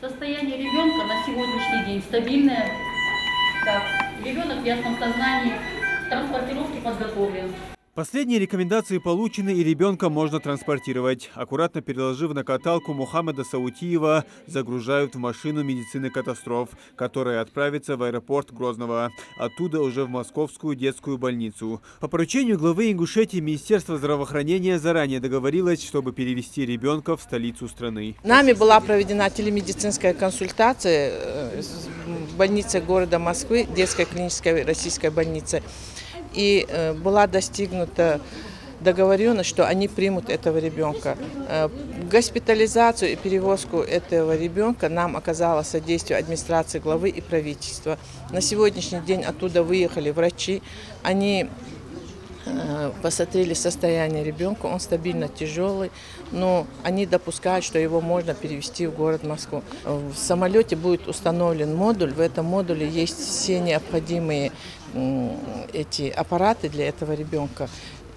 Состояние ребенка на сегодняшний день стабильное. Так, ребенок в ясном сознании, к транспортировке подготовлен. Последние рекомендации получены, и ребенка можно транспортировать. Аккуратно переложив на каталку, Мухаммада Саутиева загружают в машину медицины катастроф, которая отправится в аэропорт Грозного. Оттуда уже в Московскую детскую больницу. По поручению главы Ингушетии Министерство здравоохранения заранее договорилось, чтобы перевести ребенка в столицу страны. Нами была проведена телемедицинская консультация в больнице города Москвы, детской клинической российской больнице. И была достигнута договоренность, что они примут этого ребенка. Госпитализацию и перевозку этого ребенка нам оказало содействие администрации главы и правительства. На сегодняшний день оттуда выехали врачи. Они посмотрели состояние ребенка, он стабильно тяжелый, но они допускают, что его можно перевести в город Москву. В самолете будет установлен модуль, в этом модуле есть все необходимые эти аппараты для этого ребенка,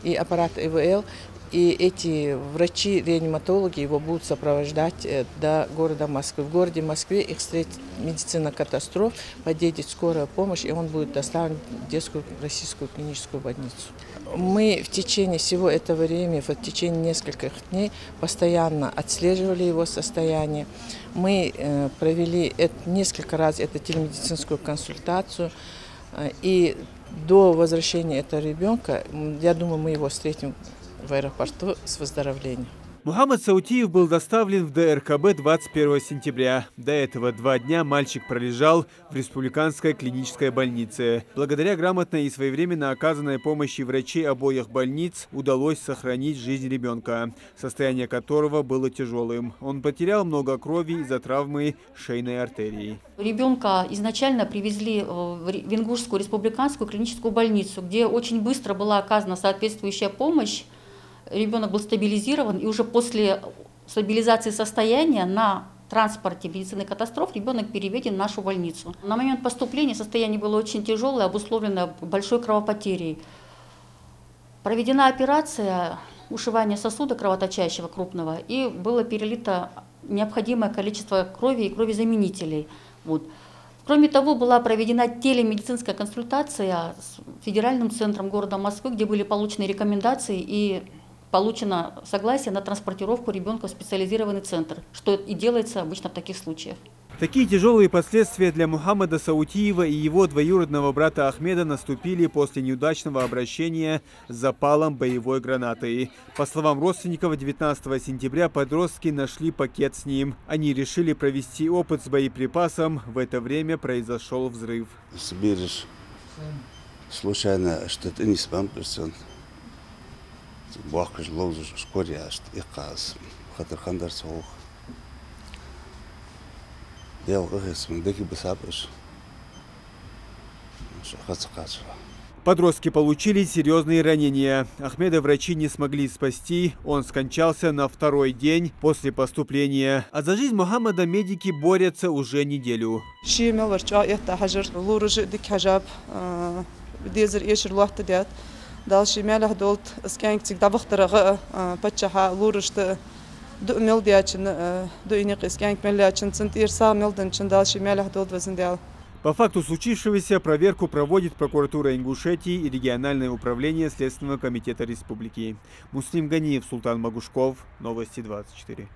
и аппарат ИВЛ, и эти врачи-реаниматологи его будут сопровождать до города Москвы. В городе Москве их встретит медицина катастроф, подъедет скорая помощь, и он будет доставлен в детскую российскую клиническую больницу. Мы в течение всего этого времени, в течение нескольких дней, постоянно отслеживали его состояние. Мы провели несколько раз эту телемедицинскую консультацию, и до возвращения этого ребенка, я думаю, мы его встретим в аэропорту с выздоровлением. Мухаммад Саутиев был доставлен в ДРКБ 21 сентября. До этого 2 дня мальчик пролежал в республиканской клинической больнице. Благодаря грамотной и своевременно оказанной помощи врачей обоих больниц удалось сохранить жизнь ребенка, состояние которого было тяжелым. Он потерял много крови из-за травмы шейной артерии. Ребенка изначально привезли в Ингушскую республиканскую клиническую больницу, где очень быстро была оказана соответствующая помощь. Ребенок был стабилизирован, и уже после стабилизации состояния на транспорте медицины катастроф ребенок переведен в нашу больницу. На момент поступления состояние было очень тяжелое, обусловлено большой кровопотерей. Проведена операция ушивания сосуда кровоточащего крупного, и было перелито необходимое количество крови и кровезаменителей. Вот. Кроме того, была проведена телемедицинская консультация с федеральным центром города Москвы, где были получены рекомендации и получено согласие на транспортировку ребенка в специализированный центр, что и делается обычно в таких случаях. Такие тяжелые последствия для Мухаммада Саутиева и его двоюродного брата Ахмеда наступили после неудачного обращения с запалом боевой гранаты. По словам родственников, 19 сентября подростки нашли пакет с ним. Они решили провести опыт с боеприпасом. В это время произошел взрыв. Соберешь случайно что-то не спамперсон. Бахкаш лозуш шкоряшт и каз. Хатархандар соух. Подростки получили серьезные ранения. Ахмеда врачи не смогли спасти. Он скончался на 2-й день после поступления. А за жизнь Мухаммада медики борются уже неделю. По факту случившегося проверку проводит прокуратура Ингушетии и региональное управление Следственного комитета республики. Муслим Ганиев, Султан Магушков, Новости 24.